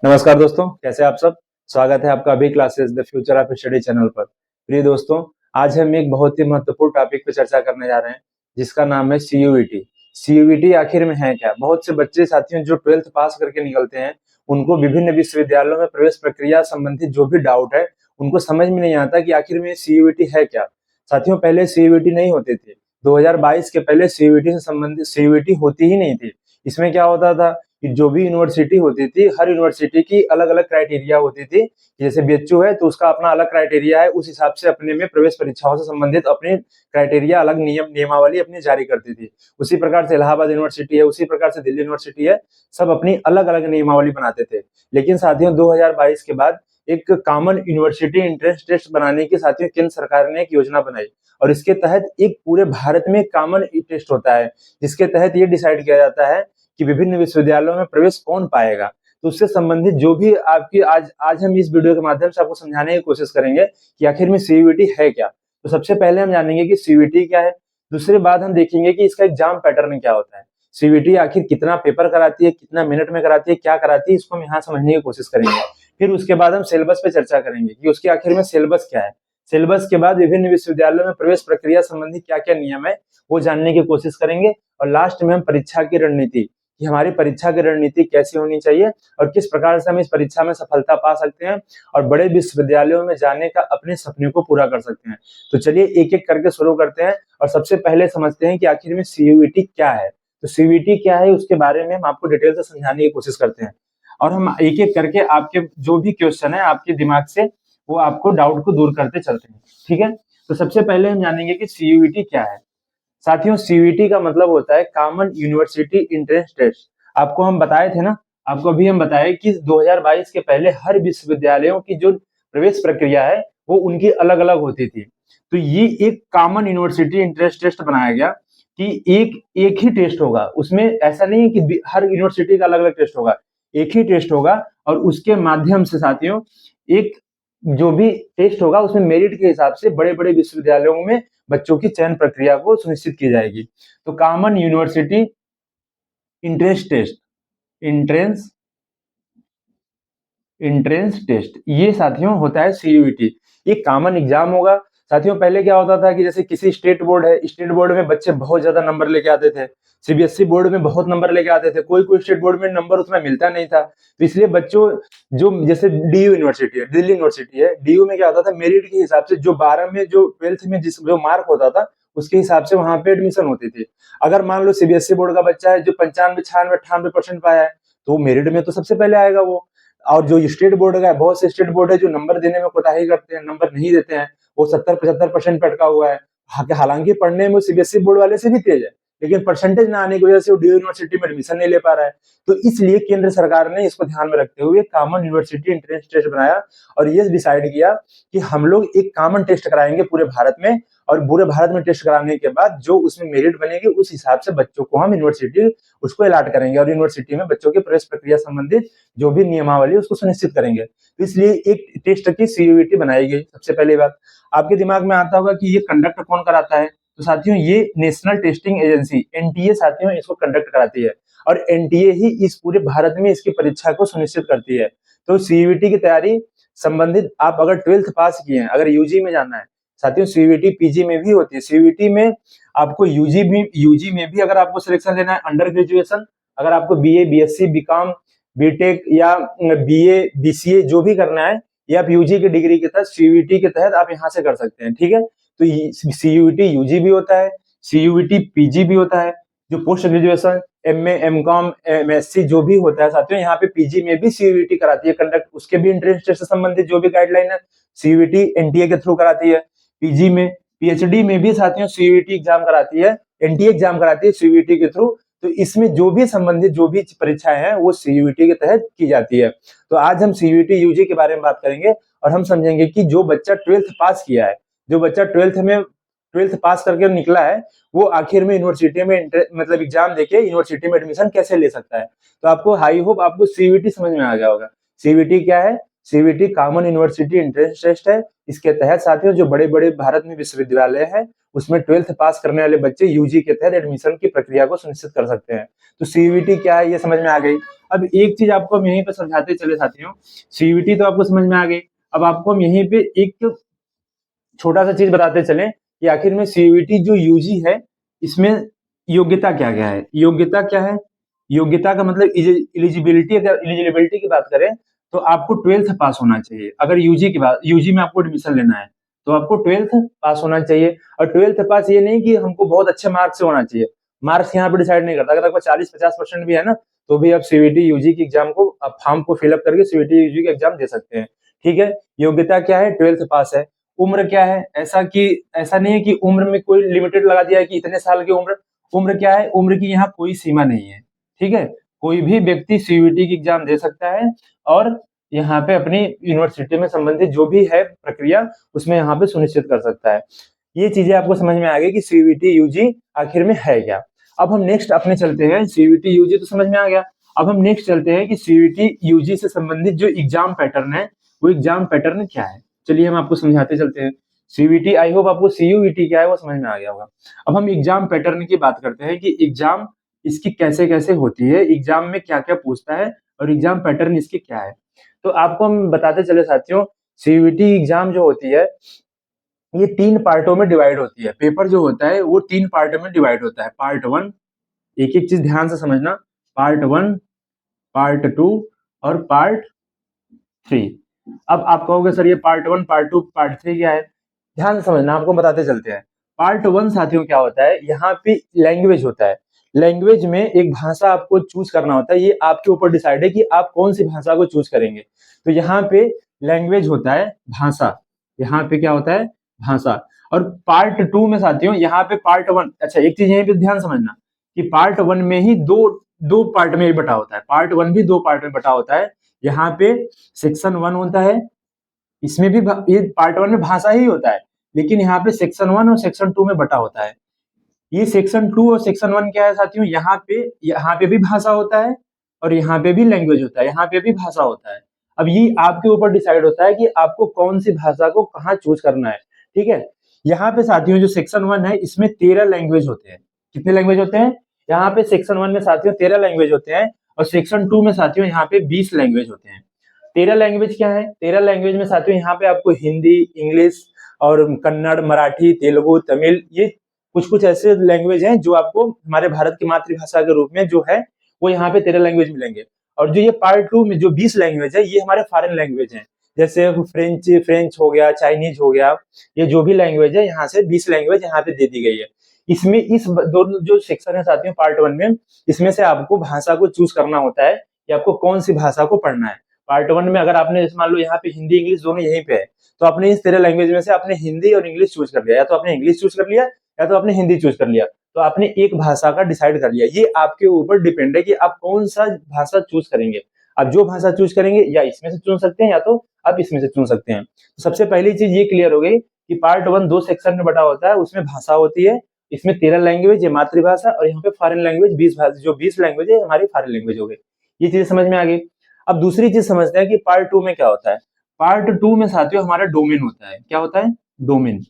नमस्कार दोस्तों, कैसे आप सब। स्वागत है आपका अभी classes the future of study channel पर। प्रिय दोस्तों, आज हम एक बहुत ही महत्वपूर्ण टॉपिक पर चर्चा करने जा रहे हैं जिसका नाम है सीयूईटी। सीयूईटी आखिर में है क्या। बहुत से बच्चे साथियों जो 12th पास करके निकलते हैं, उनको विभिन्न विश्वविद्यालयों में प्रवेश प्रक्रिया संबंधित जो भी डाउट है उनको समझ में नहीं आता कि आखिर में सीयूईटी है क्या। साथियों, पहले सीयूईटी नहीं होते थे। 2022 के पहले सीयूईटी से संबंधित सीयूईटी होती ही नहीं थी। इसमें क्या होता था कि जो भी यूनिवर्सिटी होती थी, हर यूनिवर्सिटी की अलग अलग क्राइटेरिया होती थी। जैसे बीएचयू है तो उसका अपना अलग क्राइटेरिया है, उस हिसाब से अपने में प्रवेश परीक्षाओं से संबंधित अपने क्राइटेरिया अलग नियमावली अपनी जारी करती थी। उसी प्रकार से इलाहाबाद यूनिवर्सिटी है, उसी प्रकार से दिल्ली यूनिवर्सिटी है, सब अपनी अलग अलग नियमावली बनाते थे। लेकिन साथियों 2022 के बाद एक कॉमन यूनिवर्सिटी एंट्रेंस टेस्ट बनाने की साथियों केंद्र सरकार ने एक योजना बनाई, और इसके तहत एक पूरे भारत में कॉमन टेस्ट होता है, जिसके तहत ये डिसाइड किया जाता है कि विभिन्न विश्वविद्यालयों में प्रवेश कौन पाएगा। तो उससे संबंधित जो भी आपकी आज आज हम इस वीडियो के माध्यम से आपको समझाने की कोशिश करेंगे कि आखिर में सीयूईटी है क्या। तो सबसे पहले हम जानेंगे कि सीयूईटी क्या है। दूसरी बात हम देखेंगे कि इसका एग्जाम पैटर्न क्या होता है। सीयूईटी आखिर कितना पेपर कराती है, कितना मिनट में कराती है, क्या कराती है, इसको हम यहाँ समझने की कोशिश करेंगे। फिर उसके बाद हम सिलेबस पे चर्चा करेंगे कि उसके आखिर में सिलेबस क्या है। सिलेबस के बाद विभिन्न विश्वविद्यालयों में प्रवेश प्रक्रिया संबंधी क्या क्या नियम है वो जानने की कोशिश करेंगे। और लास्ट में हम परीक्षा की रणनीति, कि हमारी परीक्षा की रणनीति कैसी होनी चाहिए और किस प्रकार से हम इस परीक्षा में सफलता पा सकते हैं और बड़े विश्वविद्यालयों में जाने का अपने सपने को पूरा कर सकते हैं। तो चलिए एक एक करके शुरू करते हैं और सबसे पहले समझते हैं कि आखिर में सीयूईटी क्या है। तो सीयूईटी क्या है उसके बारे में हम आपको डिटेल से समझाने की कोशिश करते हैं, और हम एक एक करके आपके जो भी क्वेश्चन है आपके दिमाग से वो आपको डाउट को दूर करते चलते हैं। ठीक है, तो सबसे पहले हम जानेंगे कि सीयूईटी क्या है। साथियों, सीयूईटी का मतलब होता है कॉमन यूनिवर्सिटी एंट्रेंस टेस्ट। आपको हम बताए थे ना, आपको अभी हम बताए कि 2022 के पहले हर विश्वविद्यालयों की जो प्रवेश प्रक्रिया है वो उनकी अलग अलग होती थी। तो ये एक कॉमन यूनिवर्सिटी एंट्रेंस टेस्ट बनाया गया कि एक एक ही टेस्ट होगा। उसमें ऐसा नहीं है कि हर यूनिवर्सिटी का अलग अलग टेस्ट होगा, एक ही टेस्ट होगा। और उसके माध्यम से साथियों एक जो भी टेस्ट होगा उसमें मेरिट के हिसाब से बड़े बड़े विश्वविद्यालयों में बच्चों की चयन प्रक्रिया को सुनिश्चित की जाएगी। तो common university entrance test, entrance entrance test, ये साथियों होता है सीयूईटी। ये कॉमन एग्जाम होगा। साथियों पहले क्या होता था कि जैसे किसी स्टेट बोर्ड है, स्टेट बोर्ड में बच्चे बहुत ज्यादा नंबर लेके आते थे, सीबीएसई बोर्ड में बहुत नंबर लेके आते थे, कोई कोई स्टेट बोर्ड में नंबर उतना मिलता नहीं था। तो इसलिए बच्चों जो जैसे डीयू यूनिवर्सिटी है, दिल्ली यूनिवर्सिटी है, डीयू में क्या होता था मेरिट के हिसाब से जो 12 में जो 12th में जिस जो मार्क होता था उसके हिसाब से वहां पे एडमिशन होती थी। अगर मान लो सीबीएसई बोर्ड का बच्चा है जो 95 96 98% पाया है तो मेरिट में तो सबसे पहले आएगा वो। और जो स्टेट बोर्ड का है, बहुत से स्टेट बोर्ड है जो नंबर देने में कोताही करते हैं, नंबर नहीं देते हैं, वो 70-75% पे अटका हुआ है। हालांकि पढ़ने में सीबीएसई बोर्ड वाले से भी तेज है, लेकिन परसेंटेज ना आने की वजह से वो डी यूनिवर्सिटी में एडमिशन नहीं ले पा रहा है। तो इसलिए केंद्र सरकार ने इसको ध्यान में रखते हुए कॉमन यूनिवर्सिटी एंट्रेंस टेस्ट बनाया और ये डिसाइड किया कि हम लोग एक कॉमन टेस्ट कराएंगे पूरे भारत में, और पूरे भारत में टेस्ट कराने के बाद जो उसमें मेरिट बनेगी उस हिसाब से बच्चों को हम यूनिवर्सिटी उसको अलाट करेंगे और यूनिवर्सिटी में बच्चों की प्रवेश प्रक्रिया संबंधित जो भी नियमावली उसको सुनिश्चित करेंगे। तो इसलिए एक टेस्ट की सीयूईटी बनाई गई। सबसे पहली बात आपके दिमाग में आता होगा कि ये कंडक्ट कौन कराता है। तो साथियों ये नेशनल टेस्टिंग एजेंसी एनटीए साथियों इसको कंडक्ट कराती है, और एनटीए ही इस पूरे भारत में इसकी परीक्षा को सुनिश्चित करती है। तो सीयूईटी की तैयारी संबंधित आप अगर 12th पास किए हैं, अगर यूजी में जाना है, साथियों सीयूईटी पीजी में भी होती है। सीयूईटी में आपको यूजी में भी अगर आपको सिलेक्शन लेना है अंडर ग्रेजुएशन, अगर आपको बीए बीएससी बीकॉम बीटेक या बीए बीसीए जो भी करना है, ये आप यूजी की डिग्री के तहत सीयूईटी के तहत आप यहाँ से कर सकते हैं। ठीक है, तो सीयूईटी यूजी भी होता है, सीयूईटी पीजी भी होता है। जो post graduation MA MCom MSc जो भी होता है साथियों, यहाँ पे पीजी में भी सीयूईटी कराती है कंडक्ट, उसके भी एंट्रेंस टेस्ट से संबंधित जो भी गाइडलाइन है सीयूईटी एनटीए के थ्रू कराती है। पीजी में पीएचडी में भी साथियों सीयूईटी एग्जाम कराती है, एनटीए एग्जाम कराती है सीयूईटी के थ्रू। तो इसमें जो भी संबंधित जो भी परीक्षाएं हैं वो सीयूईटी के तहत की जाती है। तो आज हम सीयूईटी यूजी के बारे में बात करेंगे और हम समझेंगे कि जो बच्चा 12th पास किया है, जो बच्चा 12th पास करके निकला है, वो आखिर में यूनिवर्सिटी में मतलब एग्जाम देके यूनिवर्सिटी में एडमिशन कैसे ले सकता है। तो आपको हाई होप आपको सीयूईटी समझ में आ गया होगा। सीयूईटी क्या है, CUET common university entrance test है। इसके तहत साथियों जो बड़े बड़े भारत में विश्वविद्यालय है उसमें 12th पास करने वाले बच्चे यूजी के तहत एडमिशन की प्रक्रिया को सुनिश्चित कर सकते हैं। तो सीयूईटी क्या है ये समझ में आ गई। अब एक चीज आपको हम यहीं पे समझाते चले साथियों, सीयूईटी तो आपको समझ में आ गई। अब आपको हम यहीं पे एक छोटा सा चीज बताते चले कि आखिर में सीयूईटी जो यूजी है इसमें योग्यता क्या क्या है। योग्यता क्या है, योग्यता का मतलब एलिजिबिलिटी, अगर एलिजिबिलिटी की बात करें तो आपको 12th पास होना चाहिए। अगर यूजी की बात, यूजी में आपको एडमिशन लेना है तो आपको 12th पास होना चाहिए। और 12th पास ये नहीं कि हमको बहुत अच्छे मार्क्स से होना चाहिए, मार्क्स यहाँ पे डिसाइड नहीं करता। अगर आपको 40-50% भी है ना तो भी आप सीयूईटी यूजी की एग्जाम को, आप फॉर्म को फिलअप करके सीयूईटी यूजी की एग्जाम दे सकते हैं। ठीक है, योग्यता क्या है, 12th पास है। उम्र क्या है, ऐसा नहीं है कि उम्र में कोई लिमिटेड लगा दिया है कि इतने साल की उम्र। उम्र क्या है, उम्र की यहाँ कोई सीमा नहीं है। ठीक है, कोई भी व्यक्ति सीयूईटी की एग्जाम दे सकता है और यहाँ पे अपनी यूनिवर्सिटी में संबंधित जो भी है प्रक्रिया उसमें यहाँ पे सुनिश्चित कर सकता है। ये चीजें आपको समझ में आ गई कि सीयूईटी यूजी आखिर में है क्या। अब हम नेक्स्ट अपने चलते हैं, सीयूईटी यूजी तो समझ में आ गया। अब हम नेक्स्ट चलते हैं कि सीयूईटी यूजी से संबंधित जो एग्जाम पैटर्न है वो एग्जाम पैटर्न क्या है। चलिए हम आपको समझाते चलते हैं। सीयूईटी, आई होप आपको सीयूईटी क्या है वो समझ में आ गया होगा। अब हम एग्जाम पैटर्न की बात करते हैं कि एग्जाम इसकी कैसे कैसे होती है, एग्जाम में क्या क्या पूछता है और एग्जाम पैटर्न इसकी क्या है। तो आपको हम बताते चले साथियों, सीयूईटी एग्जाम जो होती है ये 3 पार्टों में डिवाइड होती है। पेपर जो होता है वो 3 पार्ट में डिवाइड होता है। पार्ट 1, एक एक चीज ध्यान से समझना, पार्ट 1, पार्ट 2 और पार्ट 3। अब आप कहोगे सर ये पार्ट 1, पार्ट 2, पार्ट 3 क्या है, ध्यान से समझना, आपको बताते चलते हैं। पार्ट 1 साथियों क्या होता है, यहाँ पे लैंग्वेज होता है। लैंग्वेज में एक भाषा आपको चूज करना होता है, ये आपके ऊपर डिसाइड है कि आप कौन सी भाषा को चूज करेंगे। तो यहाँ पे लैंग्वेज होता है भाषा, यहाँ पे क्या होता है भाषा। और पार्ट 2 में साथियों यहाँ पे पार्ट 1, अच्छा एक चीज यहीं पे ध्यान समझना कि पार्ट 1 में ही दो पार्ट में बटा होता है। पार्ट 1 भी 2 पार्ट में बटा होता है। यहाँ पे सेक्शन 1 होता है, इसमें भी ये पार्ट 1 में भाषा ही होता है, लेकिन यहाँ पे सेक्शन 1 और सेक्शन 2 में बटा होता है। ये सेक्शन 2 और सेक्शन 1 क्या है साथियों, यहाँ पे भी भाषा होता है और यहाँ पे भी लैंग्वेज होता है, यहाँ पे भी भाषा होता है। अब ये आपके ऊपर डिसाइड होता है कि आपको कौन सी भाषा को कहाँ चूज करना है। ठीक है, यहाँ पे साथियों जो सेक्शन 1 है इसमें 13 लैंग्वेज होते हैं। कितने लैंग्वेज होते हैं, यहाँ पे सेक्शन 1 में साथियों 13 लैंग्वेज होते हैं और सेक्शन 2 में साथियों यहाँ पे 20 लैंग्वेज होते हैं। 13 लैंग्वेज क्या है, 13 लैंग्वेज में साथियों यहाँ पे आपको हिंदी, इंग्लिश और कन्नड़, मराठी, तेलुगु, तमिल, ये कुछ कुछ ऐसे लैंग्वेज हैं जो आपको हमारे भारत की मातृभाषा के रूप में जो है वो यहाँ पे 13 लैंग्वेज मिलेंगे। और जो ये पार्ट 2 में जो 20 लैंग्वेज है ये हमारे फॉरेन लैंग्वेज हैं, जैसे फ्रेंच हो गया, चाइनीज हो गया, ये जो भी लैंग्वेज है यहाँ से 20 लैंग्वेज यहाँ पे दे दी गई है। इसमें इस दोनों जो सेक्शन है साथियों पार्ट 1 में, इसमें से आपको भाषा को चूज करना होता है कि आपको कौन सी भाषा को पढ़ना है। पार्ट 1 में अगर आपने मान लो यहाँ पे हिंदी इंग्लिश दोनों यहीं पे है तो आपने इस 13 लैंग्वेज में से आपने हिंदी और इंग्लिश चूज कर लिया, या तो आपने इंग्लिश चूज कर लिया या तो आपने हिंदी चूज कर लिया, तो आपने एक भाषा का डिसाइड कर लिया। ये आपके ऊपर डिपेंड है कि आप कौन सा भाषा चूज करेंगे। आप जो भाषा चूज करेंगे या इसमें से चुन सकते हैं या तो आप इसमें से चुन सकते हैं। तो सबसे पहली चीज ये क्लियर हो गई कि पार्ट 1 2 सेक्शन में बटा होता है, उसमें भाषा होती है, इसमें 13 लैंग्वेज है मातृभाषा और यहाँ पे फॉरेन लैंग्वेज 20 भाषा, जो 20 लैंग्वेज है हमारी फॉरेन लैंग्वेज हो गई। ये चीज समझ में आ गई। अब दूसरी चीज समझते हैं कि पार्ट 2 में क्या होता है। पार्ट 2 में साथियों हमारा डोमेन होता है। क्या होता है, डोमेन।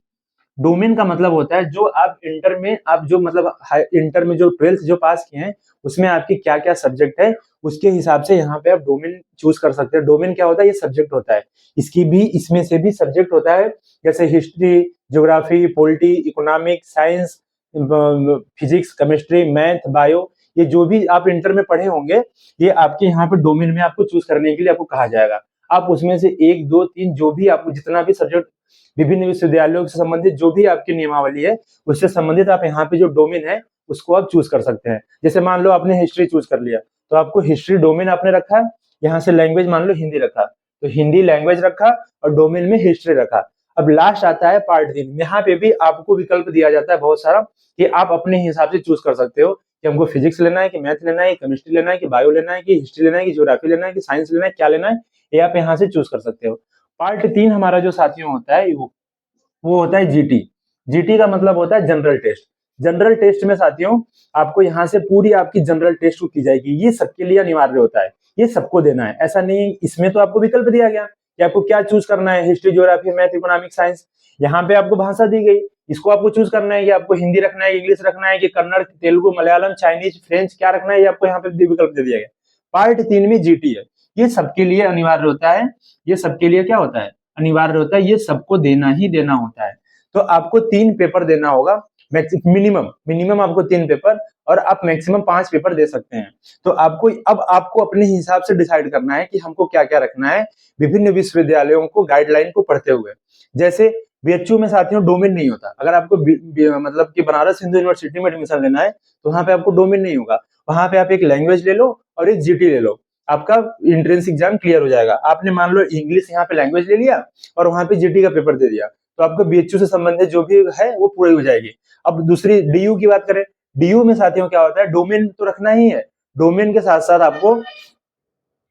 डोमेन का मतलब होता है जो आप इंटर में, आप जो मतलब इंटर में जो 12th जो पास किए हैं उसमें आपकी क्या क्या सब्जेक्ट है उसके हिसाब से यहाँ पे आप डोमेन चूज कर सकते हैं। डोमेन क्या होता है, ये सब्जेक्ट होता है, इसकी भी इसमें से भी सब्जेक्ट होता है, जैसे history, geography, polity, economics, science, physics, chemistry, math, bio, ये जो भी आप इंटर में पढ़े होंगे ये आपके यहाँ पे डोमेन में आपको चूज करने के लिए आपको कहा जाएगा। आप उसमें से 1 2 3 जो भी आपको जितना भी सब्जेक्ट विभिन्न विश्वविद्यालयों से संबंधित जो भी आपकी नियमावली है उससे संबंधित आप यहाँ पे जो डोमेन है उसको आप चूज कर सकते हैं। जैसे मान लो आपने हिस्ट्री चूज कर लिया तो आपको हिस्ट्री डोमेन आपने रखा, यहाँ से लैंग्वेज मान लो हिंदी रखा तो हिंदी लैंग्वेज रखा और डोमेन में हिस्ट्री रखा। अब लास्ट आता है पार्ट 3, यहाँ पे भी आपको विकल्प दिया जाता है बहुत सारा कि आप अपने हिसाब से चूज कर सकते हो कि हमको फिजिक्स लेना है कि मैथ लेना है, केमिस्ट्री लेना है कि बायो लेना है कि हिस्ट्री लेना है कि ज्योग्राफी लेना है कि साइंस लेना है, क्या लेना है, ये आप यहाँ से चूज कर सकते हो। पार्ट 3 हमारा जो साथियों होता है वो होता है जीटी। जीटी का मतलब होता है जनरल टेस्ट। जनरल टेस्ट में साथियों आपको यहाँ से पूरी आपकी जनरल टेस्ट की जाएगी, ये सबके लिए अनिवार्य होता है, ये सबको देना है, ऐसा नहीं इसमें तो आपको विकल्प दिया गया कि आपको क्या चूज करना है, history, geography, math, economic, science. यहाँ पे आपको भाषा दी गई, इसको आपको चूज करना है कि आपको हिंदी रखना है, इंग्लिश रखना है, कि कन्नड़, तेलुगु, मलयालम, चाइनीज, फ्रेंच क्या रखना है, ये आपको यहाँ पे विकल्प दे दिया गया। पार्ट 3 में जीटी है, ये सबके लिए अनिवार्य होता है, ये सबके लिए क्या होता है, अनिवार्य होता है, ये सबको देना ही देना होता है। तो आपको 3 पेपर देना होगा, मिनिमम आपको 3 पेपर, और आप मैक्सिमम 5 पेपर दे सकते हैं। तो आपको अपने हिसाब से डिसाइड करना है कि हमको क्या क्या रखना है विभिन्न विश्वविद्यालयों को गाइडलाइन को पढ़ते हुए। जैसे बीएचयू में साथियों डोमेन नहीं होता, अगर आपको मतलब कि बनारस हिंदू यूनिवर्सिटी में एडमिशन लेना है तो वहां पे आपको डोमेन नहीं होगा, वहां पे आप एक लैंग्वेज ले लो और एक जीटी ले लो, आपका एंट्रेंस एग्जाम क्लियर हो जाएगा। आपने मान लो इंग्लिश यहाँ पे लैंग्वेज ले लिया और वहां पे जीटी का पेपर दे दिया, तो आपको बीएचयू से संबंधित जो भी है वो पूरी हो जाएगी। अब दूसरी डीयू की बात करें, डीयू में साथियों क्या होता है, डोमेन तो रखना ही है, डोमेन के साथ साथ आपको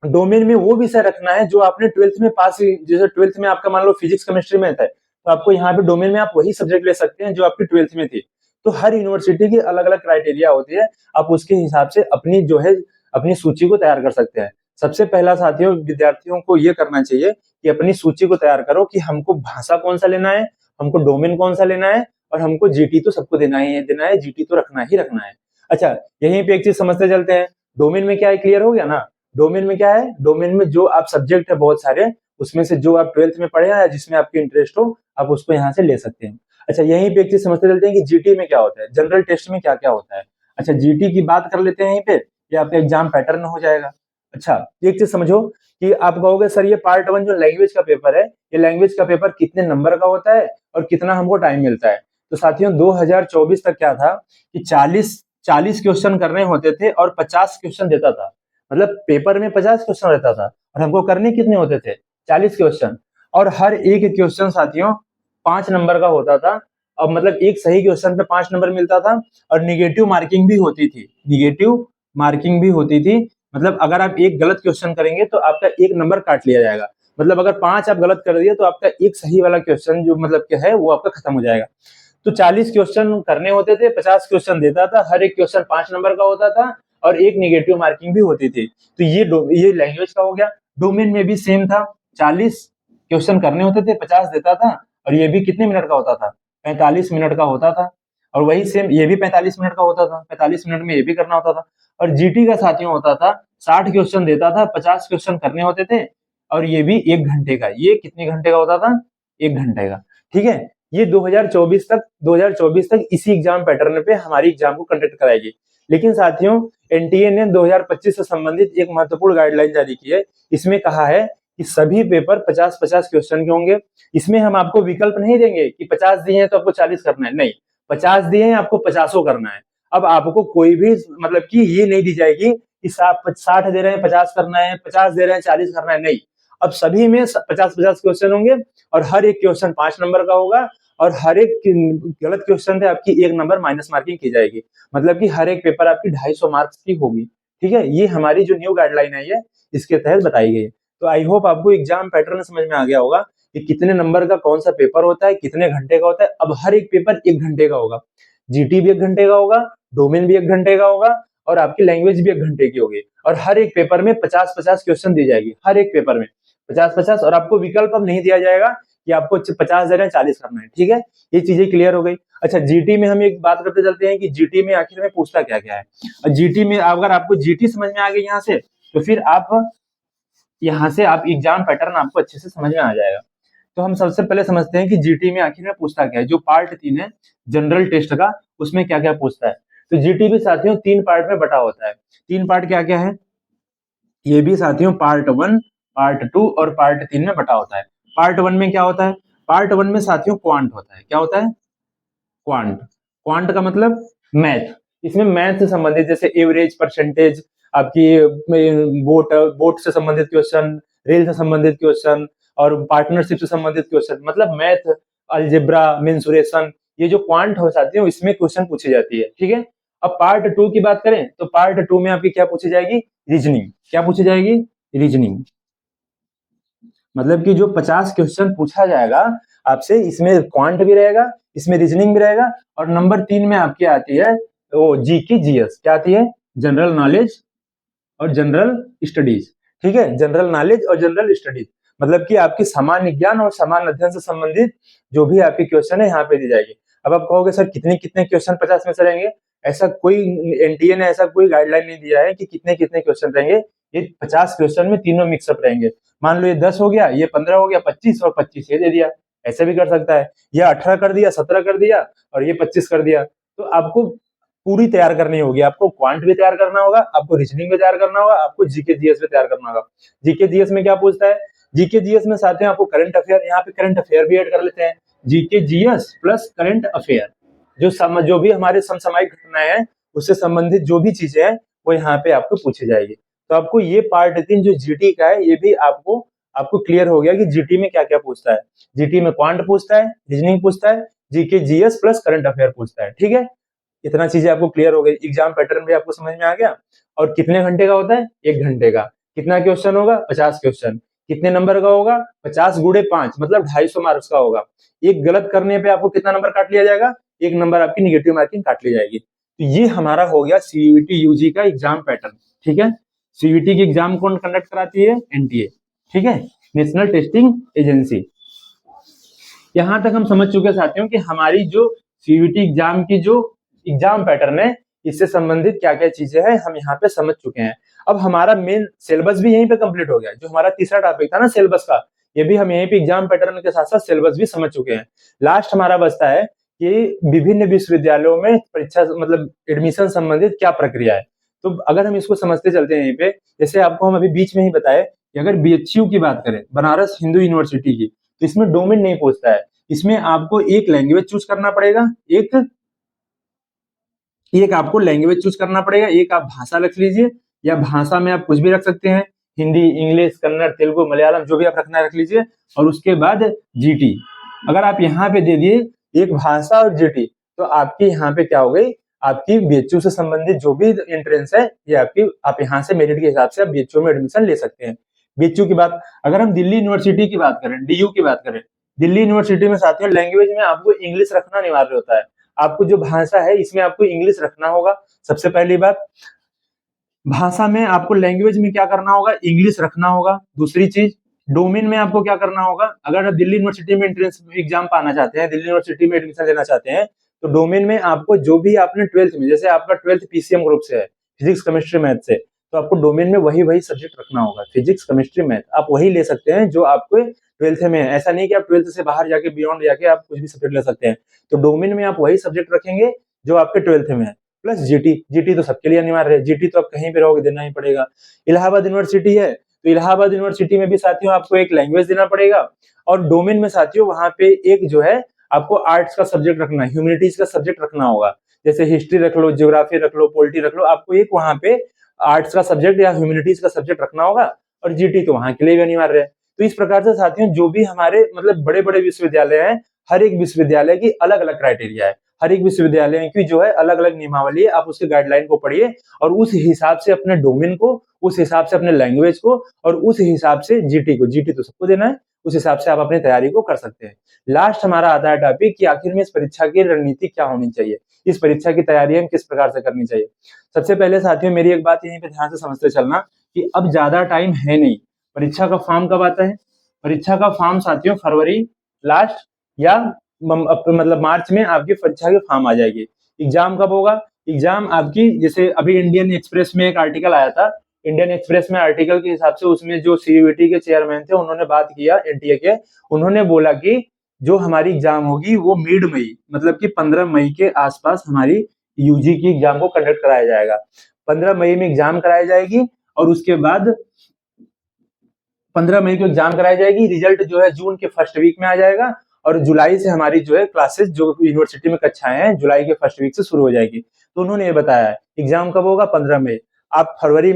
डोमेन में वो विषय रखना है जो आपने 12th में पास, जैसे 12th में आपका मान लो फिजिक्स केमिस्ट्री में था, तो आपको यहाँ पे डोमेन में आप वही सब्जेक्ट ले सकते हैं जो आपकी 12th में थी। तो हर यूनिवर्सिटी की अलग अलग क्राइटेरिया होती है, आप उसके हिसाब से अपनी जो है अपनी सूची को तैयार कर सकते हैं। सबसे पहला साथियों विद्यार्थियों को ये करना चाहिए कि अपनी सूची को तैयार करो कि हमको भाषा कौन सा लेना है, हमको डोमेन कौन सा लेना है, और हमको जीटी तो सबको देना है, जीटी तो रखना ही रखना है। अच्छा, यहीं पे एक चीज समझते चलते हैं, डोमेन में क्या है, क्लियर हो गया ना। डोमेन में क्या है, डोमेन में जो आप सब्जेक्ट है बहुत सारे, उसमें से जो आप 12th में पढ़े हैं जिसमें आपकी इंटरेस्ट हो, आप उसको यहाँ से ले सकते हैं। अच्छा, यहीं पे एक चीज समझते चलते हैं कि जीटी में क्या होता है, जनरल टेस्ट में क्या क्या होता है। अच्छा, जीटी की बात कर लेते हैं यहीं पे, ये आपका एग्जाम पैटर्न हो जाएगा। अच्छा, एक चीज समझो कि आप कहोगे सर ये पार्ट 1 जो लैंग्वेज का पेपर है, ये लैंग्वेज का पेपर कितने नंबर का होता है और कितना हमको टाइम मिलता है। तो साथियों 2024 तक क्या था कि 40 क्वेश्चन करने होते थे और 50 क्वेश्चन देता था, मतलब पेपर में 50 क्वेश्चन रहता था और हमको करने कितने होते थे, 40 क्वेश्चन, और हर एक क्वेश्चन साथियों 5 नंबर का होता था। अब मतलब एक सही क्वेश्चन पे 5 नंबर मिलता था, और निगेटिव मार्किंग भी होती थी, निगेटिव मार्किंग भी होती थी। मतलब अगर आप एक गलत क्वेश्चन करेंगे तो आपका 1 नंबर काट लिया जाएगा, मतलब अगर 5 आप गलत कर दिए तो आपका एक सही वाला क्वेश्चन जो मतलब क्या है वो आपका खत्म हो जाएगा। तो 40 क्वेश्चन करने होते थे, 50 क्वेश्चन देता था, हर एक क्वेश्चन 5 नंबर का होता था और एक निगेटिव मार्किंग भी होती थी। तो ये लैंग्वेज का हो गया। डोमेन में भी सेम था, 40 क्वेश्चन करने होते थे, 50 देता था, और ये भी कितने मिनट का होता था, 45 मिनट का होता था। और वही सेम ये भी 45 मिनट का होता था, 45 मिनट में ये भी करना होता था। और जीटी का साथियों होता था 60 क्वेश्चन देता था, 50 क्वेश्चन करने होते थे, और ये भी 1 घंटे का। ये कितने घंटे का होता था, 1 घंटे का। ठीक है, ये 2024 तक इसी एग्जाम पैटर्न पे हमारी एग्जाम को कंडक्ट कराएगी। लेकिन साथियों एनटीए ने 2025 से संबंधित एक महत्वपूर्ण गाइडलाइन जारी की है। इसमें कहा है कि सभी पेपर 50-50 क्वेश्चन के होंगे। इसमें हम आपको विकल्प नहीं देंगे कि 50 दिए हैं तो आपको 40 करना है, नहीं, 50 दिए हैं आपको 50 करना है। अब आपको कोई भी मतलब कि ये नहीं दी जाएगी कि 60 दे रहे हैं 50 करना है, 50 दे रहे हैं 40 करना है, नहीं। अब सभी में 50-50 क्वेश्चन होंगे और हर एक क्वेश्चन 5 नंबर का होगा, और हर एक गलत क्वेश्चन पे आपकी 1 नंबर माइनस मार्किंग की जाएगी, मतलब कि हर एक पेपर आपकी 250 मार्क्स की होगी। ठीक है, ये हमारी जो न्यू गाइडलाइन है ये इसके तहत बताई गई है। तो आई होप आपको एग्जाम पैटर्न समझ में आ गया होगा कि कितने नंबर का कौन सा पेपर होता है, कितने घंटे का होता है। अब हर एक पेपर 1 घंटे का होगा, जीटी भी 1 घंटे का होगा, डोमेन भी 1 घंटे का होगा, और आपकी लैंग्वेज भी 1 घंटे की होगी। और हर एक पेपर में 50-50 क्वेश्चन दी जाएगी, हर एक पेपर में 50-50, और आपको विकल्प अब नहीं दिया जाएगा कि आपको 50 दे रहे हैं 40 करना है। ठीक है, ये चीजें क्लियर हो गई। अच्छा, जीटी में हम एक बात करते चलते हैं कि जीटी में आखिर में पूछता क्या क्या है। जीटी में अगर आपको जीटी समझ में आ गई यहाँ से, तो फिर आप यहाँ से आप एग्जाम पैटर्न आपको अच्छे से समझ में आ जाएगा। तो हम सबसे पहले समझते हैं कि जीटी में आखिर में पूछता क्या है। जो पार्ट 3 है जनरल टेस्ट का, उसमें क्या क्या पूछता है। तो जीटी भी साथियों 3 पार्ट में बटा होता है। 3 पार्ट क्या क्या है, ये भी साथियों पार्ट 1, पार्ट 2 और पार्ट 3 में बटा होता है। पार्ट 1 में क्या होता है, पार्ट 1 में साथियों क्वांट होता है। क्या होता है, क्वांट। क्वांट का मतलब मैथ। इसमें मैथ से संबंधित जैसे एवरेज, परसेंटेज, आपकी बोट से संबंधित क्वेश्चन, रेल से संबंधित क्वेश्चन, और पार्टनरशिप से संबंधित क्वेश्चन, मतलब मैथ, अलजेब्रा, मेंसुरेशन, ये जो क्वांट हो साथियों इसमें क्वेश्चन पूछी जाती है। ठीक है, अब पार्ट 2 की बात करें तो पार्ट 2 में आपकी क्या पूछी जाएगी, रीजनिंग। क्या पूछी जाएगी, रीजनिंग। मतलब कि जो 50 क्वेश्चन पूछा जाएगा आपसे, इसमें क्वांट भी रहेगा, इसमें रीजनिंग भी रहेगा, और नंबर 3 में आपकी आती है वो जी की जीएस। क्या आती है, जनरल नॉलेज और जनरल स्टडीज। ठीक है, जनरल नॉलेज और जनरल स्टडीज। मतलब कि आपकी सामान्य ज्ञान और सामान्य अध्ययन से संबंधित जो भी आपकी क्वेश्चन है यहाँ पे दी जाएगी। अब आप कहोगे सर कितने कितने क्वेश्चन 50 में से रहेंगे? ऐसा कोई एनटीए ने ऐसा कोई गाइडलाइन नहीं दिया है कि कितने कितने क्वेश्चन रहेंगे। ये 50 क्वेश्चन में तीनों मिक्सअप रहेंगे। मान लो ये 10 हो गया, ये 15 हो गया, 25 और 25 ये दे दिया, ऐसे भी कर सकता है। या 18 कर दिया, 17 कर दिया और ये 25 कर दिया। तो आपको पूरी तैयार करनी होगी, आपको क्वांट भी तैयार करना होगा, आपको रीजनिंग भी तैयार करना होगा, आपको जीके जीएस भी तैयार करना होगा। जीके जीएस में क्या पूछता है? जीके जीएस में साथियों आपको करंट अफेयर, यहाँ पे करंट अफेयर भी ऐड कर लेते हैं। GK GS plus current affair, जो भी हमारे समसामयिक घटनाएं हैं उससे संबंधित जो भी चीजें हैं वो यहाँ पे आपको पूछी जाएगी। तो आपको ये पार्ट 3 जो जीटी का है ये भी आपको क्लियर हो गया कि जीटी में क्या क्या पूछता है। जीटी में क्वांट पूछता है, रीजनिंग पूछता है, GK GS plus current affair पूछता है। ठीक है, इतना चीजें आपको क्लियर हो गई। एग्जाम पैटर्न भी आपको समझ में आ गया। और कितने घंटे का होता है? 1 घंटे का। कितना क्वेश्चन होगा? 50 क्वेश्चन। कितने नंबर का होगा? 50 गुणे 5 मतलब 250 मार्क्स का होगा। एक गलत करने पे आपको कितना नंबर काट लिया जाएगा? 1 नंबर आपकी निगेटिव मार्किंग काट ली जाएगी। तो ये हमारा हो गया सीयूईटी यूजी का एग्जाम पैटर्न। ठीक है, सीयूईटी की एग्जाम कौन कंडक्ट कराती है? एनटीए। ठीक है, नेशनल टेस्टिंग एजेंसी। यहां तक हम समझ चुके साथियों कि हमारी जो सीयूईटी एग्जाम की जो एग्जाम पैटर्न है इससे संबंधित क्या क्या चीजें हैं हम यहाँ पे समझ चुके हैं। अब हमारा मेन सिलेबस भी यहीं पे कंप्लीट हो गया। जो हमारा तीसरा टॉपिक था ना सिलेबस का, ये भी हम यहीं पे एग्जाम पैटर्न के साथ साथ सिलेबस भी समझ चुके हैं। लास्ट हमारा बचता है कि विभिन्न विश्वविद्यालयों में परीक्षा मतलब एडमिशन संबंधित क्या प्रक्रिया है। तो अगर हम इसको समझते चलते हैं यहीं पे, जैसे आपको हम अभी बीच में ही बताए कि अगर बीएचयू की बात करें, बनारस हिंदू यूनिवर्सिटी की, तो इसमें डोमेन नहीं पूछता है। इसमें आपको एक लैंग्वेज चूज करना पड़ेगा, एक आपको लैंग्वेज चूज करना पड़ेगा, एक आप भाषा रख लीजिए, या भाषा में आप कुछ भी रख सकते हैं, हिंदी, इंग्लिश, कन्नड़, तेलुगु, मलयालम, जो भी आप रखना रख लीजिए। और उसके बाद जीटी। अगर आप यहाँ पे दे दिए एक भाषा और जीटी, तो आपकी यहाँ पे क्या हो गई? आपकी बीएचयू से संबंधित जो भी एंट्रेंस है ये आपकी, आप यहाँ से मेरिट के हिसाब से आप बीएचयू में एडमिशन ले सकते हैं। बीएचयू की बात, अगर हम दिल्ली यूनिवर्सिटी की बात करें, डीयू की बात करें, दिल्ली यूनिवर्सिटी में साथियों लैंग्वेज में आपको इंग्लिश रखना अनिवार्य होता है। आपको जो भाषा है इसमें आपको इंग्लिश रखना होगा। सबसे पहली बात, भाषा में आपको लैंग्वेज में क्या करना होगा? इंग्लिश रखना होगा। दूसरी चीज, डोमेन में आपको क्या करना होगा? अगर आप दिल्ली यूनिवर्सिटी में एंट्रेंस एग्जाम पाना चाहते हैं, दिल्ली यूनिवर्सिटी में एडमिशन लेना चाहते हैं, तो डोमेन में आपको जो भी आपने 12th में, जैसे आपका 12th पीसीएम ग्रुप से है, फिजिक्स केमिस्ट्री मैथ से, तो आपको डोमेन में वही सब्जेक्ट रखना होगा। फिजिक्स केमिस्ट्री मैथ आप वही ले सकते हैं जो आपको 12th में है। ऐसा नहीं कि आप 12th से बाहर जाके बियॉन्ड जाके आप कुछ भी सब्जेक्ट ले सकते हैं। तो डोमेन में आप वही सब्जेक्ट रखेंगे जो आपके 12th में है, प्लस जीटी। जीटी तो सबके लिए अनिवार्य है, जीटी तो आप कहीं पे रहोगे देना ही पड़ेगा। इलाहाबाद यूनिवर्सिटी है, तो इलाहाबाद यूनिवर्सिटी में भी साथियों आपको एक लैंग्वेज देना पड़ेगा। और डोमेन में साथियों वहां पे एक जो है आपको आर्ट्स का सब्जेक्ट रखना है, ह्यूमैनिटीज का सब्जेक्ट रखना होगा। जैसे हिस्ट्री रख लो, ज्योग्राफी रख लो, पॉलिटी रख लो, आपको एक वहां पे आर्ट्स का सब्जेक्ट या ह्यूमैनिटीज का सब्जेक्ट रखना होगा। और जीटी तो वहां के लिए भी अनिवार्य है। तो इस प्रकार से साथियों जो भी हमारे मतलब बड़े बड़े विश्वविद्यालय हैं, हर एक विश्वविद्यालय की अलग अलग क्राइटेरिया है, हर एक विश्वविद्यालय की जो है अलग अलग नियमावली है। आप उसके गाइडलाइन को पढ़िए और उस हिसाब से अपने डोमेन को, उस हिसाब से अपने लैंग्वेज को, और उस हिसाब से जीटी को, जीटी तो सबको देना है, उस हिसाब से आप अपनी तैयारी को कर सकते हैं। लास्ट हमारा आता है टॉपिक कि आखिर में इस परीक्षा की रणनीति क्या होनी चाहिए, इस परीक्षा की तैयारी हम किस प्रकार से करनी चाहिए। सबसे पहले साथियों मेरी एक बात यहीं पे ध्यान से समझते चलना कि अब ज्यादा टाइम है नहीं। परीक्षा का फॉर्म कब आता है? परीक्षा का फॉर्म साथियों फरवरी लास्ट या मतलब मार्च में आपकी परीक्षा की फॉर्म आ जाएगी। एग्जाम कब होगा? एग्जाम आपकी, जैसे अभी इंडियन एक्सप्रेस में एक आर्टिकल आया था, इंडियन एक्सप्रेस में आर्टिकल के हिसाब से उसमें जो सीयूईटी के चेयरमैन थे उन्होंने बात किया एनटीए के, उन्होंने बोला कि जो हमारी एग्जाम होगी वो मिड मई मतलब कि 15 मई के आसपास हमारी यूजी की एग्जाम को कंडक्ट कराया जाएगा। 15 मई में एग्जाम कराई जाएगी और उसके बाद 15 मई को एग्जाम कराई जाएगी। रिजल्ट जो है जून के फर्स्ट वीक में आ जाएगा और जुलाई से हमारी जो है क्लासेस जो यूनिवर्सिटी में कक्षाएं हैं जुलाई के फर्स्ट वीक से शुरू हो जाएगी। तो उन्होंने ये बताया है एग्जाम कब होगा? 15 मई। आप फरवरी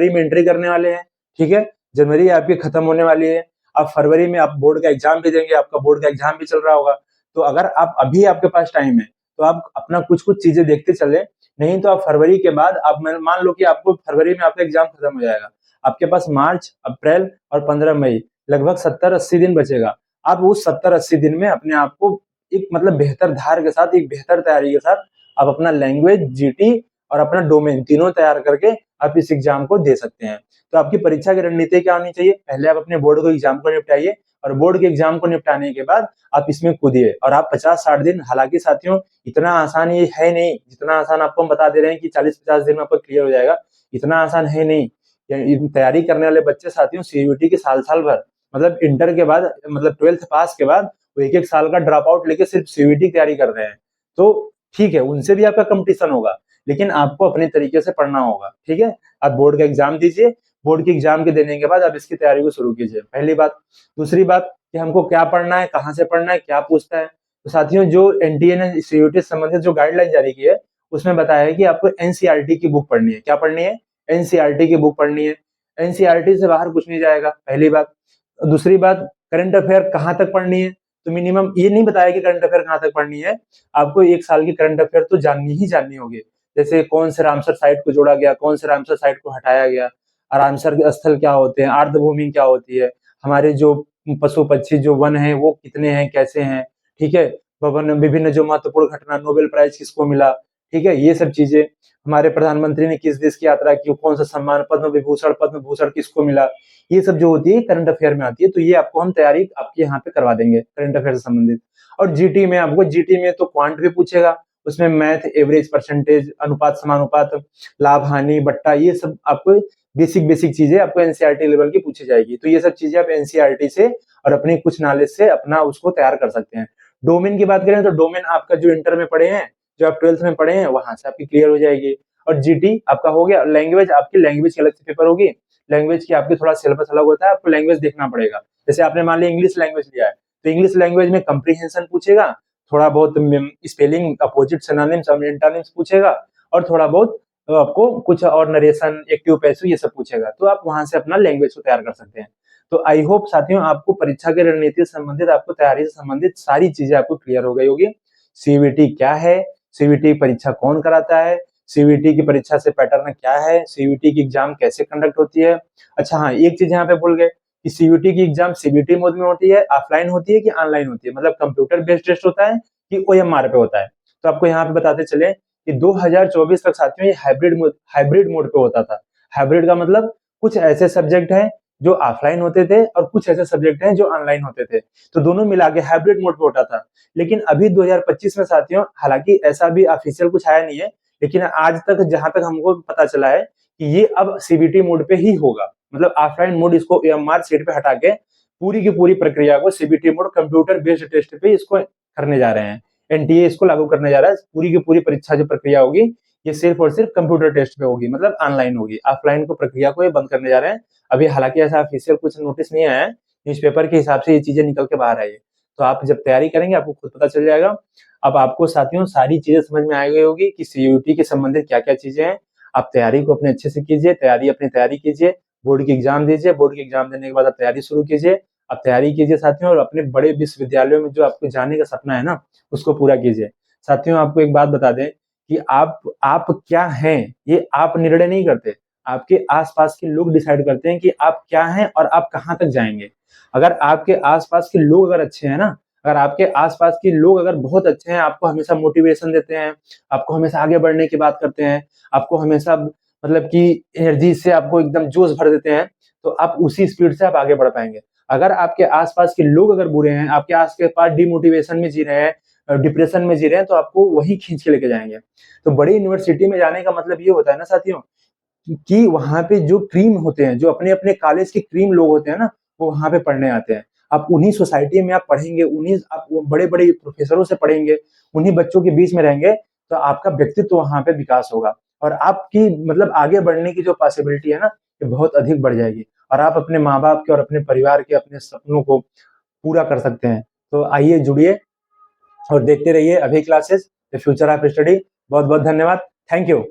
में एंट्री करने वाले हैं, ठीक है, जनवरी आपकी खत्म होने वाली है, आप फरवरी में आप बोर्ड का एग्जाम भी देंगे, आपका बोर्ड का एग्जाम भी चल रहा होगा। तो अगर आप अभी आपके पास टाइम है तो आप अपना कुछ कुछ चीजें देखते चले, नहीं तो आप फरवरी के बाद आप मान लो कि आपको फरवरी में आपका एग्जाम खत्म हो जाएगा, आपके पास मार्च, अप्रैल और 15 मई लगभग 70-80 दिन बचेगा। आप उस 70-80 दिन में अपने आप को एक मतलब बेहतर धार के साथ, एक बेहतर तैयारी के साथ आप अपना लैंग्वेज, जीटी और अपना डोमेन तीनों तैयार करके आप इस एग्जाम को दे सकते हैं। तो आपकी परीक्षा की रणनीति क्या होनी चाहिए? पहले आप अपने बोर्ड को एग्जाम को निपटाइए और बोर्ड के एग्जाम को निपटाने के बाद आप इसमें कूदिए और आप 50-60 दिन, हालांकि साथियों इतना आसान ये है नहीं, जितना आसान आपको हम बता दे रहे हैं कि 40-50 दिन में आपका क्लियर हो जाएगा, इतना आसान है नहीं। तैयारी करने वाले बच्चे साथियों सीयूईटी के साल भर, मतलब इंटर के बाद, मतलब 12th पास के बाद वो 1-1 साल का ड्रॉप आउट लेके सिर्फ सीयूईटी की तैयारी कर रहे हैं। तो ठीक है, उनसे भी आपका कंपटीशन होगा, लेकिन आपको अपने तरीके से पढ़ना होगा। ठीक है, आप बोर्ड का एग्जाम दीजिए, बोर्ड के एग्जाम के देने के बाद आप इसकी तैयारी को शुरू कीजिए, पहली बात। दूसरी बात कि हमको क्या पढ़ना है, कहाँ से पढ़ना है, क्या पूछता है। तो साथियों जो एनटीए ने सीयूईटी से संबंधित जो गाइडलाइन जारी की है, उसमें बताया है कि आपको एनसीईआरटी की बुक पढ़नी है। क्या पढ़नी है? एनसीईआरटी की बुक पढ़नी है। एनसीईआरटी से बाहर कुछ नहीं जाएगा, पहली बात। दूसरी बात, करंट अफेयर कहाँ तक पढ़नी है? तो मिनिमम ये नहीं बताया कि करंट अफेयर कहाँ तक पढ़नी है, आपको 1 साल की करंट अफेयर तो जाननी ही जाननी होगी। जैसे कौन से रामसर साइट को जोड़ा गया, कौन से रामसर साइट को हटाया गया, रामसर स्थल क्या होते हैं, आर्द्रभूमि क्या होती है, हमारे जो पशु पक्षी जो वन है वो कितने हैं, कैसे हैं। ठीक है, विभिन्न जो महत्वपूर्ण घटना, नोबेल प्राइज किसको मिला, ठीक है, ये सब चीजें। हमारे प्रधानमंत्री ने किस देश की यात्रा की, कौन सा सम्मान, पद्म भूषण किसको मिला, ये सब जो होती है करंट अफेयर में आती है। तो ये आपको हम तैयारी आपके यहाँ पे करवा देंगे करंट अफेयर से संबंधित। और जीटी में आपको, जीटी में तो क्वांट भी पूछेगा, उसमें मैथ, एवरेज, परसेंटेज, अनुपात समानुपात, लाभ हानि, बट्टा, ये सब आपको बेसिक बेसिक चीजें आपको एनसीईआरटी लेवल की पूछी जाएगी। तो ये सब चीजें आप एनसीईआरटी से और अपनी कुछ नॉलेज से अपना उसको तैयार कर सकते हैं। डोमेन की बात करें तो डोमेन आपका जो इंटर में पढ़े हैं, जो आप 12th में पढ़े हैं, वहां से आपकी क्लियर हो जाएगी। और जीटी आपका हो गया। लैंग्वेज, आपकी लैंग्वेज की अलग से पेपर होगी, लैंग्वेज की आपकी थोड़ा सिलेबस अलग होता है, आपको लैंग्वेज देखना पड़ेगा। जैसे आपने मान लिया इंग्लिश लैंग्वेज लिया है, तो इंग्लिश लैंग्वेज में कंप्रीहेंशन पूछेगा, थोड़ा बहुत स्पेलिंग, अपोजिट, सिनोनिम्स, एंटोनिम्स पूछेगा, और थोड़ा बहुत आपको कुछ और नरेशन, एक्टिव पैसिव, ये सब पूछेगा। तो आप वहां से अपना लैंग्वेज को तैयार कर सकते हैं। तो आई होप साथियों आपको परीक्षा की रणनीति से संबंधित, आपको तैयारी से संबंधित सारी चीजें आपको क्लियर हो गई होगी। सीयूईटी क्या है, सीयूईटी परीक्षा कौन कराता है, सीयूईटी की परीक्षा से पैटर्न क्या है, सीयूईटी की एग्जाम कैसे कंडक्ट होती है। अच्छा हाँ, एक चीज यहाँ पे भूल गए कि सीयूईटी की एग्जाम सीबीटी मोड में होती है, ऑफलाइन होती है कि ऑनलाइन होती है, मतलब कंप्यूटर बेस्ड टेस्ट होता है कि ओएमआर पे होता है। तो आपको यहाँ पे बताते चले कि 2024 तक साथियों ये हाइब्रिड मोड पे होता था। हाइब्रिड का मतलब कुछ ऐसे सब्जेक्ट हैं जो ऑफलाइन होते थे और कुछ ऐसे सब्जेक्ट हैं जो ऑनलाइन होते थे, तो दोनों मिला के हाइब्रिड मोड पे होता था। लेकिन अभी 2025 में साथियों, हालांकि ऐसा भी ऑफिशियल कुछ आया नहीं है, लेकिन आज तक जहां तक हमको पता चला है कि ये अब सीबीटी मोड पे ही होगा, मतलब ऑफलाइन मोड इसको एएमआर सीट पे हटा के पूरी की पूरी प्रक्रिया को CBT mode, computer based test पे इसको करने जा रहे हैं। एनटीए इसको लागू करने जा रहा है, पूरी की पूरी परीक्षा जो प्रक्रिया होगी ये सिर्फ और सिर्फ कंप्यूटर टेस्ट पे होगी, मतलब ऑनलाइन होगी। ऑफलाइन को प्रक्रिया को ये बंद करने जा रहे हैं। अभी हालांकि ऐसा ऑफिशियल कुछ नोटिस नहीं आया है, न्यूज़पेपर के हिसाब से ये चीजें निकल के बाहर आई है। तो आप जब तैयारी करेंगे आपको खुद पता चल जाएगा। अब आपको साथियों सारी चीजें समझ में आ गई होगी कि सीयूईटी के संबंधित क्या क्या चीजें हैं। आप तैयारी को अपने अच्छे से कीजिए, अपनी तैयारी कीजिए, बोर्ड की एग्जाम दीजिए, बोर्ड की एग्जाम देने के बाद आप तैयारी शुरू कीजिए। आप तैयारी कीजिए साथियों, और अपने बड़े विश्वविद्यालयों में जो आपको जाने का सपना है ना, उसको पूरा कीजिए। साथियों आपको एक बात बता दें कि आप क्या हैं ये आप निर्णय नहीं करते, आपके आसपास के लोग डिसाइड करते हैं कि आप क्या हैं और आप कहाँ तक जाएंगे। अगर आपके आसपास के लोग अगर अच्छे हैं ना, अगर आपके आसपास के लोग अगर बहुत अच्छे हैं, आपको हमेशा मोटिवेशन देते हैं, आपको हमेशा आगे बढ़ने की बात करते हैं, आपको हमेशा मतलब कि एनर्जी से आपको एकदम जोश भर देते हैं, तो आप उसी स्पीड से आप आगे बढ़ पाएंगे। अगर आपके आसपास के लोग अगर बुरे हैं, आपके आसपास डिमोटिवेशन में जी रहे हैं, डिप्रेशन में जी रहे हैं, तो आपको वही खींच के लेके जाएंगे। तो बड़ी यूनिवर्सिटी में जाने का मतलब ये होता है ना साथियों, कि वहां पे जो क्रीम होते हैं, जो अपने अपने कॉलेज के क्रीम लोग होते हैं ना, वो वहां पे पढ़ने आते हैं। आप उन्हीं सोसाइटी में आप पढ़ेंगे, उन्हीं आप बड़े बड़े प्रोफेसरों से पढ़ेंगे, उन्हीं बच्चों के बीच में रहेंगे, तो आपका व्यक्तित्व वहां पे विकास होगा और आपकी मतलब आगे बढ़ने की जो पॉसिबिलिटी है ना, ये बहुत अधिक बढ़ जाएगी और आप अपने माँ बाप के और अपने परिवार के अपने सपनों को पूरा कर सकते हैं। तो आइए जुड़िए और देखते रहिए अभी classes, the future of study. बहुत बहुत धन्यवाद, थैंक यू।